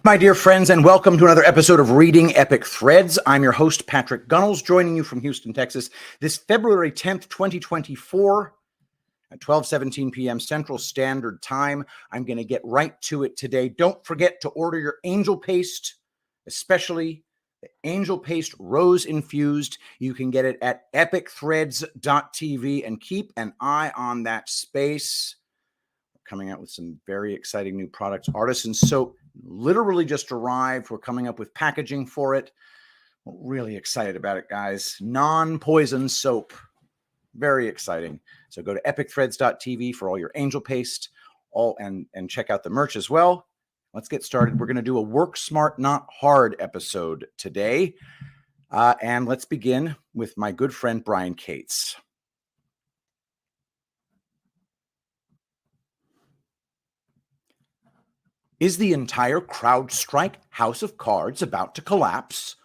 My dear friends, and welcome to another episode of Reading Epic Threads. I'm your host, Patrick Gunnels, joining you from Houston, Texas, this February 10th, 2024 at 12:17 p.m. Central Standard Time. I'm going to get right to it today. Don't forget to order your angel paste, especially the angel paste rose infused. You can get it at epicthreads.tv, and keep an eye on that space. Coming out with some very exciting new products. Artisan soap literally just arrived. We're coming up with packaging for it. We're really excited about it, guys. Non-poison soap. Very exciting. So go to epicthreads.tv for all your angel paste, and check out the merch as well. Let's get started. We're going to do a work smart, not hard episode today. And let's begin with my good friend, Brian Cates. Is the entire CrowdStrike house of cards about to collapse?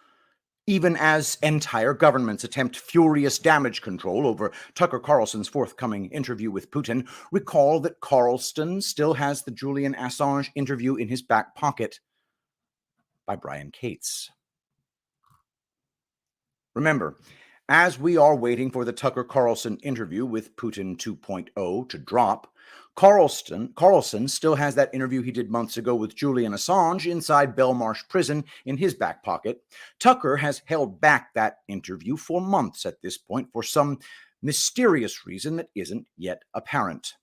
Even as entire governments attempt furious damage control over Tucker Carlson's forthcoming interview with Putin, recall that Carlson still has the Julian Assange interview in his back pocket. By Brian Cates. Remember, as we are waiting for the Tucker Carlson interview with Putin 2.0 to drop, Carlson still has that interview he did months ago with Julian Assange inside Belmarsh prison in his back pocket. Tucker has held back that interview for months at this point for some mysterious reason that isn't yet apparent.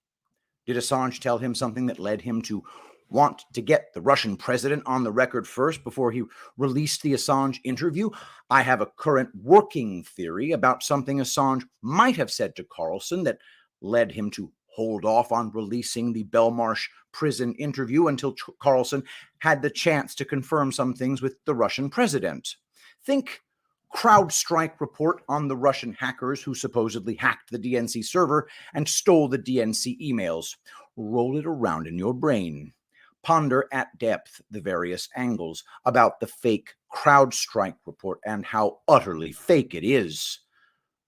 Did Assange tell him something that led him to want to get the Russian president on the record first before he released the Assange interview? I have a current working theory about something Assange might have said to Carlson that led him to hold off on releasing the Belmarsh prison interview until Carlson had the chance to confirm some things with the Russian president. Think CrowdStrike report on the Russian hackers who supposedly hacked the DNC server and stole the DNC emails. Roll it around in your brain. Ponder at depth the various angles about the fake CrowdStrike report and how utterly fake it is.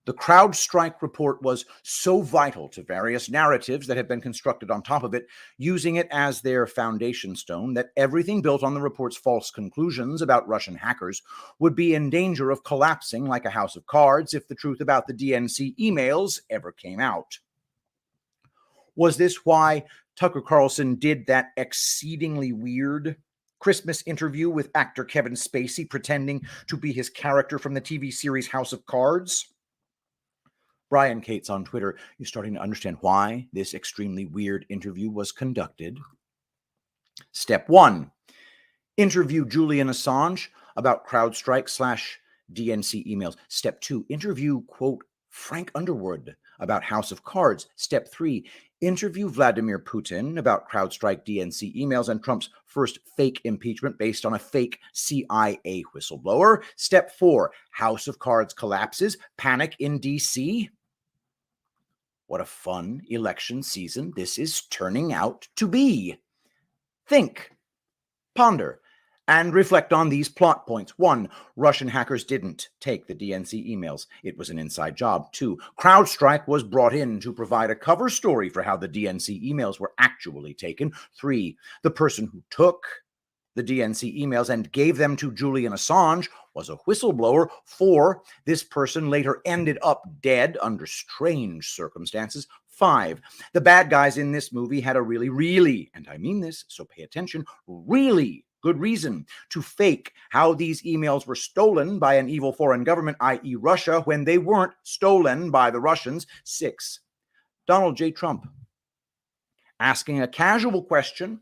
The CrowdStrike report was so vital to various narratives that have been constructed on top of it, using it as their foundation stone, that everything built on the report's false conclusions about Russian hackers would be in danger of collapsing like a house of cards if the truth about the DNC emails ever came out. Was this why Tucker Carlson did that exceedingly weird Christmas interview with actor Kevin Spacey pretending to be his character from the TV series House of Cards? Brian Cates on Twitter, you're starting to understand why this extremely weird interview was conducted. Step 1, interview Julian Assange about CrowdStrike/DNC emails. Step 2, interview, quote, Frank Underwood about House of Cards. Step 3, interview Vladimir Putin about CrowdStrike DNC emails and Trump's first fake impeachment based on a fake CIA whistleblower. Step 4, House of Cards collapses, panic in DC. What a fun election season this is turning out to be. Think, ponder, and reflect on these plot points. 1, Russian hackers didn't take the DNC emails. It was an inside job. 2, CrowdStrike was brought in to provide a cover story for how the DNC emails were actually taken. 3, the person who took the DNC emails and gave them to Julian Assange was a whistleblower. 4, this person later ended up dead under strange circumstances. 5, the bad guys in this movie had a really, and I mean this, so pay attention, really good reason to fake how these emails were stolen by an evil foreign government, i.e. Russia, when they weren't stolen by the Russians. 6, Donald J. Trump asking a casual question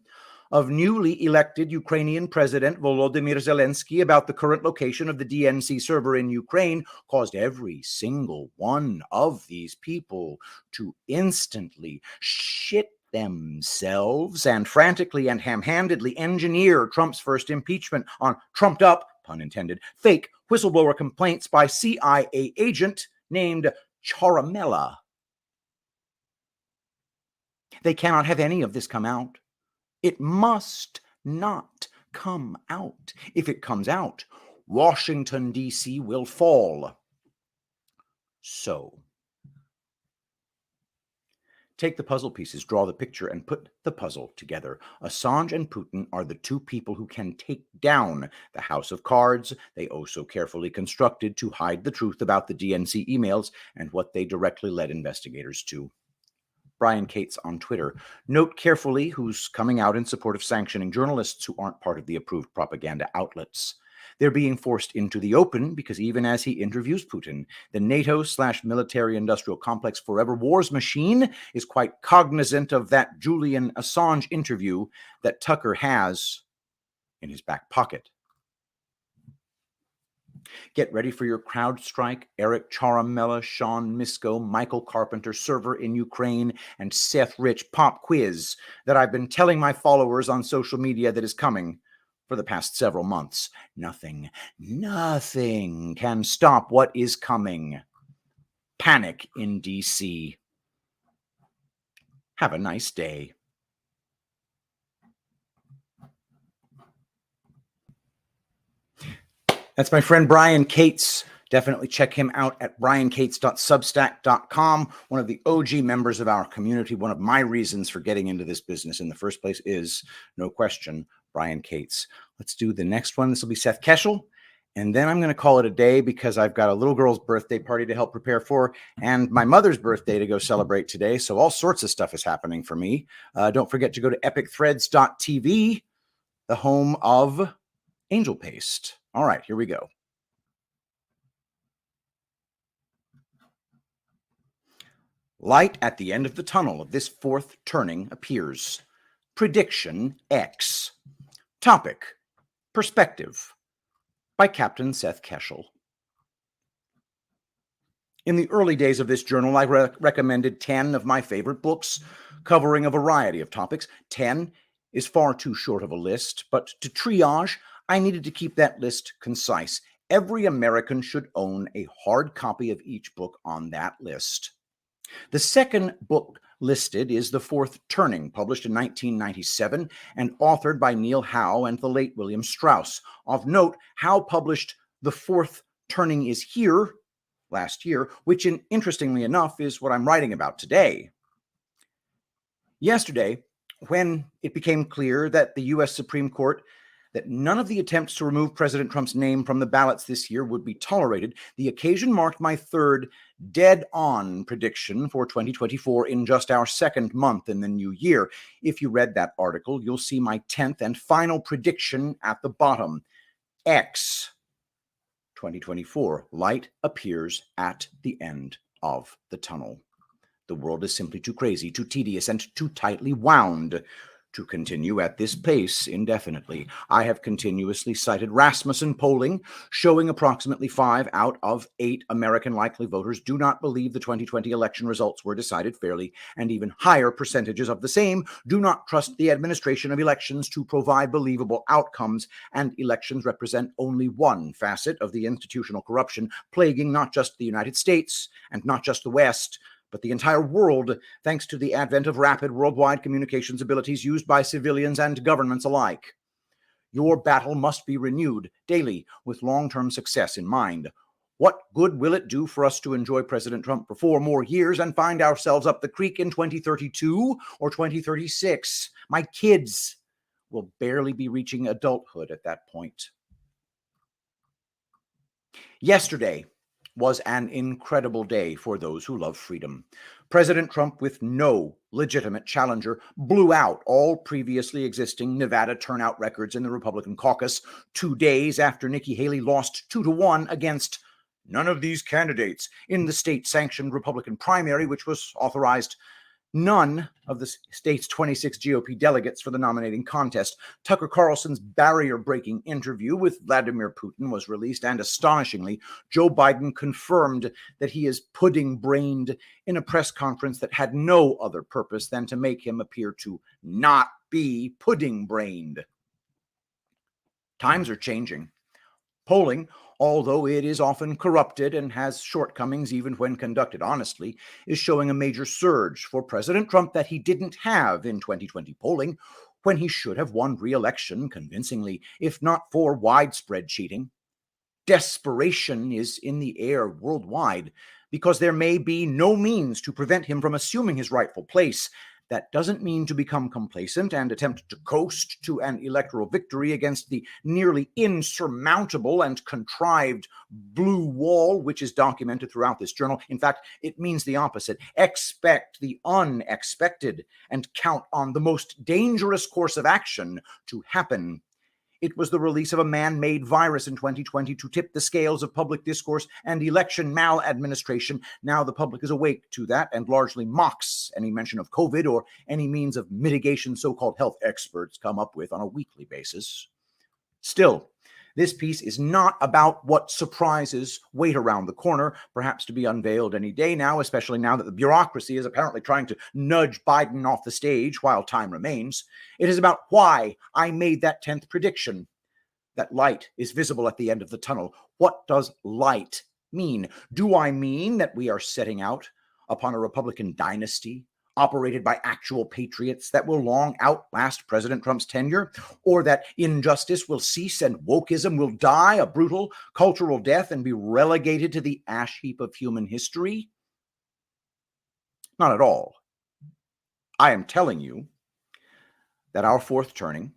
of newly elected Ukrainian President Volodymyr Zelensky about the current location of the DNC server in Ukraine caused every single one of these people to instantly shit themselves and frantically and ham-handedly engineer Trump's first impeachment on trumped up, pun intended, fake whistleblower complaints by CIA agent named Charamella. They cannot have any of this come out. It must not come out. If it comes out, Washington, D.C. will fall. So, Take the puzzle pieces, draw the picture, and put the puzzle together. Assange and Putin are the two people who can take down the house of cards they oh so carefully constructed to hide the truth about the DNC emails and what they directly led investigators to. Brian Cates on Twitter. Note carefully who's coming out in support of sanctioning journalists who aren't part of the approved propaganda outlets. They're being forced into the open because even as he interviews Putin, the NATO/military-industrial complex forever wars machine is quite cognizant of that Julian Assange interview that Tucker has in his back pocket. Get ready for your CrowdStrike, Eric Charamella, Sean Misko, Michael Carpenter server in Ukraine, and Seth Rich pop quiz that I've been telling my followers on social media that is coming for the past several months. Nothing can stop what is coming. Panic in D.C. Have a nice day. That's my friend Brian Cates. Definitely check him out at briancates.substack.com. One of the OG members of our community. One of my reasons for getting into this business in the first place is, no question, Brian Cates. Let's do the next one. This will be Seth Keshel. And then I'm going to call it a day because I've got a little girl's birthday party to help prepare for and my mother's birthday to go celebrate today. So all sorts of stuff is happening for me. Don't forget to go to epicthreads.tv, the home of Angel Paste. All right, here we go. Light at the end of the tunnel of this fourth turning appears. Prediction X. Topic: Perspective by Captain Seth Keshel. In the early days of this journal, I recommended 10 of my favorite books, covering a variety of topics. 10 is far too short of a list, but to triage, I needed to keep that list concise. Every American should own a hard copy of each book on that list. The second book listed is The Fourth Turning, published in 1997 and authored by Neil Howe and the late William Strauss. Of note, Howe published The Fourth Turning is Here last year, which, interestingly enough, is what I'm writing about today. Yesterday, when it became clear that the U.S. Supreme Court that none of the attempts to remove President Trump's name from the ballots this year would be tolerated, the occasion marked my third dead-on prediction for 2024 in just our second month in the new year. If you read that article, you'll see my 10th and final prediction at the bottom. X. 2024. Light appears at the end of the tunnel. The world is simply too crazy, too tedious, and too tightly wound to continue at this pace indefinitely. I have continuously cited Rasmussen polling showing approximately 5 out of 8 American likely voters do not believe the 2020 election results were decided fairly, and even higher percentages of the same do not trust the administration of elections to provide believable outcomes, and elections represent only one facet of the institutional corruption plaguing not just the United States and not just the West, but the entire world, thanks to the advent of rapid worldwide communications abilities used by civilians and governments alike. Your battle must be renewed daily with long-term success in mind. What good will it do for us to enjoy President Trump for 4 more years and find ourselves up the creek in 2032 or 2036? My kids will barely be reaching adulthood at that point. Yesterday was an incredible day for those who love freedom. President Trump, with no legitimate challenger, blew out all previously existing Nevada turnout records in the Republican caucus 2 days after Nikki Haley lost 2-1 against none of these candidates in the state-sanctioned Republican primary, which was authorized none of the state's 26 GOP delegates for the nominating contest. Tucker Carlson's barrier-breaking interview with Vladimir Putin was released, and astonishingly, Joe Biden confirmed that he is pudding-brained in a press conference that had no other purpose than to make him appear to not be pudding-brained. Times are changing. Polling, although it is often corrupted and has shortcomings even when conducted honestly, is showing a major surge for President Trump that he didn't have in 2020 polling, when he should have won re-election convincingly, if not for widespread cheating. Desperation is in the air worldwide. because there may be no means to prevent him from assuming his rightful place. That doesn't mean to become complacent and attempt to coast to an electoral victory against the nearly insurmountable and contrived blue wall which is documented throughout this journal. In fact, it means the opposite. Expect the unexpected and count on the most dangerous course of action to happen. It was the release of a man-made virus in 2020 to tip the scales of public discourse and election maladministration. Now the public is awake to that and largely mocks any mention of COVID or any means of mitigation so-called health experts come up with on a weekly basis. Still, this piece is not about what surprises wait around the corner, perhaps to be unveiled any day now, especially now that the bureaucracy is apparently trying to nudge Biden off the stage while time remains. It is about why I made that 10th prediction. That light is visible at the end of the tunnel. What does light mean? Do I mean that we are setting out upon a Republican dynasty operated by actual patriots that will long outlast President Trump's tenure, or that injustice will cease and wokeism will die a brutal cultural death and be relegated to the ash heap of human history? Not at all. I am telling you that our fourth turning,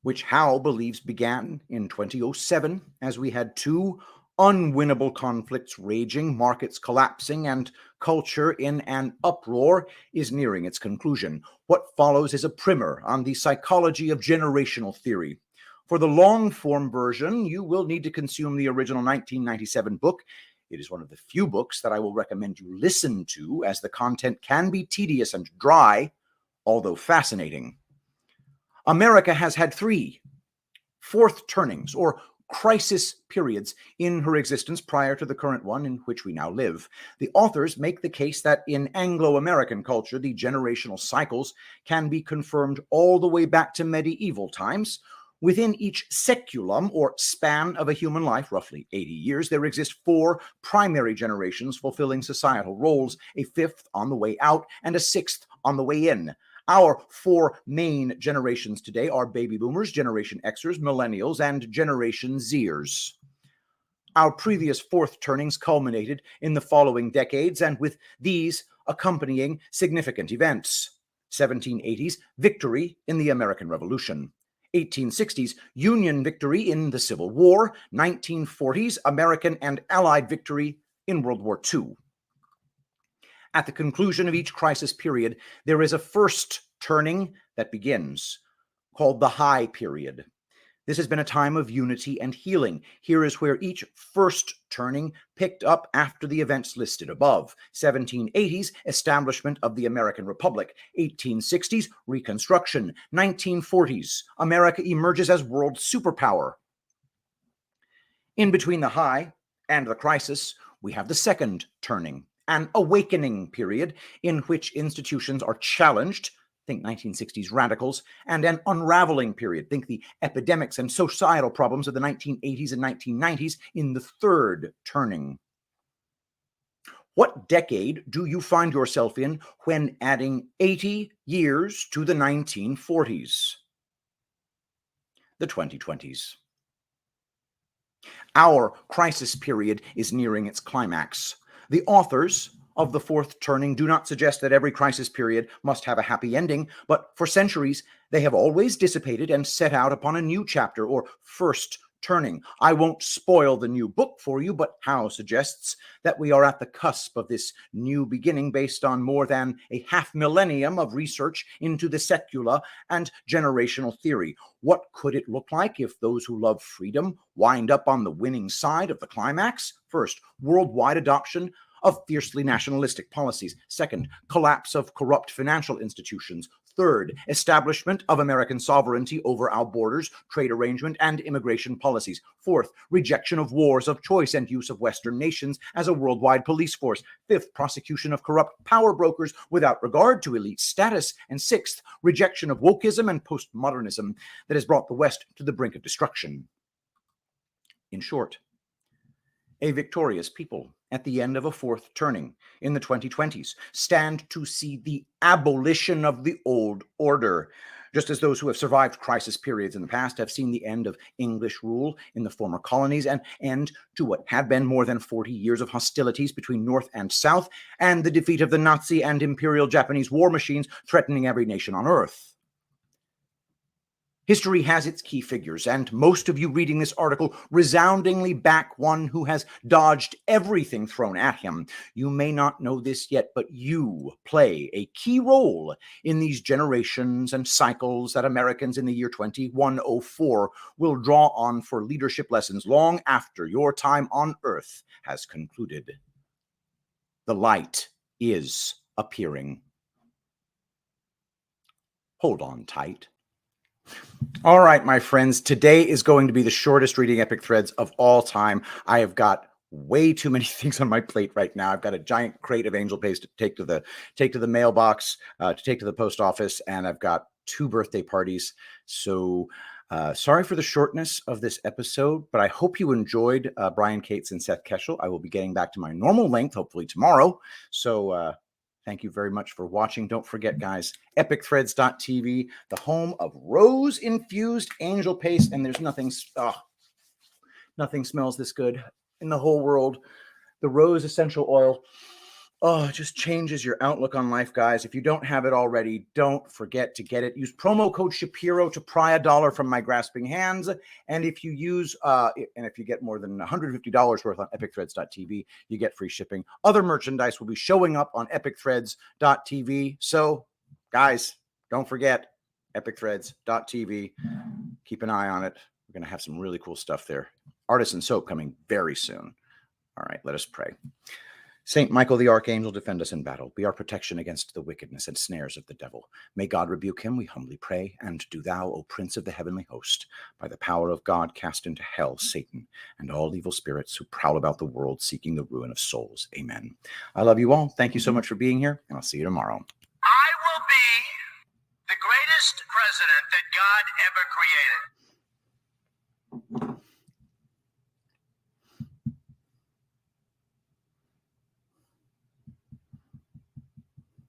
which Howe believes began in 2007 as we had two unwinnable conflicts raging, markets collapsing, and culture in an uproar, is nearing its conclusion. What follows is a primer on the psychology of generational theory. For the long-form version, you will need to consume the original 1997 book. It is one of the few books that I will recommend you listen to, as the content can be tedious and dry, although fascinating. America has had three fourth turnings, or crisis periods, in her existence prior to the current one in which we now live. The authors make the case that in Anglo-American culture, the generational cycles can be confirmed all the way back to medieval times. Within each seculum, or span of a human life, roughly 80 years, there exist four primary generations fulfilling societal roles, a fifth on the way out, and a sixth on the way in. Our four main generations today are baby boomers, Generation Xers, millennials, and Generation Zers. Our previous fourth turnings culminated in the following decades, and with these accompanying significant events. 1780s, victory in the American Revolution. 1860s, Union victory in the Civil War. 1940s, American and Allied victory in World War II. At the conclusion of each crisis period, there is a first turning that begins, called the high period. This has been a time of unity and healing. Here is where each first turning picked up after the events listed above. 1780s, establishment of the American Republic. 1860s, Reconstruction. 1940s, America emerges as world superpower. In between the high and the crisis, we have the second turning, an awakening period in which institutions are challenged, think 1960s radicals, and an unraveling period, think the epidemics and societal problems of the 1980s and 1990s, in the third turning. What decade do you find yourself in when adding 80 years to the 1940s? The 2020s. Our crisis period is nearing its climax. The authors of the fourth turning do not suggest that every crisis period must have a happy ending, but for centuries they have always dissipated and set out upon a new chapter, or first turning. I won't spoil the new book for you, but Howe suggests that we are at the cusp of this new beginning based on more than a half millennium of research into the secular and generational theory. What could it look like if those who love freedom wind up on the winning side of the climax? First, worldwide adoption of fiercely nationalistic policies. Second, collapse of corrupt financial institutions. Third, establishment of American sovereignty over our borders, trade arrangement, and immigration policies. Fourth, rejection of wars of choice and use of Western nations as a worldwide police force. Fifth, prosecution of corrupt power brokers without regard to elite status. And sixth, rejection of wokeism and postmodernism that has brought the West to the brink of destruction. In short, a victorious people at the end of a fourth turning in the 2020s stand to see the abolition of the old order. Just as those who have survived crisis periods in the past have seen the end of English rule in the former colonies and end to what had been more than 40 years of hostilities between North and South, and the defeat of the Nazi and Imperial Japanese war machines threatening every nation on Earth. History has its key figures, and most of you reading this article resoundingly back one who has dodged everything thrown at him. You may not know this yet, but you play a key role in these generations and cycles that Americans in the year 2104 will draw on for leadership lessons long after your time on Earth has concluded. The light is appearing. Hold on tight. All right, my friends, today is going to be the shortest reading epic threads of all time. I have got way too many things on my plate right now. I've got a giant crate of angel paste to take to the mailbox, to take to the post office, and I've got 2 birthday parties. So sorry for the shortness of this episode, but I hope you enjoyed Brian Cates and Seth Keshel. I will be getting back to my normal length, hopefully tomorrow. So thank you very much for watching. Don't forget, guys, epicthreads.tv, the home of rose-infused angel paste, and there's nothing smells this good in the whole world. The rose essential oil, it just changes your outlook on life, guys. If you don't have it already, don't forget to get it. Use promo code Shapiro to pry $1 from my grasping hands. And if you use, if you get more than $150 worth on epicthreads.tv, you get free shipping. Other merchandise will be showing up on epicthreads.tv. So, guys, don't forget epicthreads.tv. Keep an eye on it. We're going to have some really cool stuff there. Artisan soap coming very soon. All right, let us pray. Saint Michael the Archangel, defend us in battle. Be our protection against the wickedness and snares of the devil. May God rebuke him, we humbly pray. And do thou, O Prince of the heavenly host, by the power of God, cast into hell Satan and all evil spirits who prowl about the world seeking the ruin of souls. Amen. I love you all. Thank you so much for being here, and I'll see you tomorrow. I will be the greatest president that God ever created.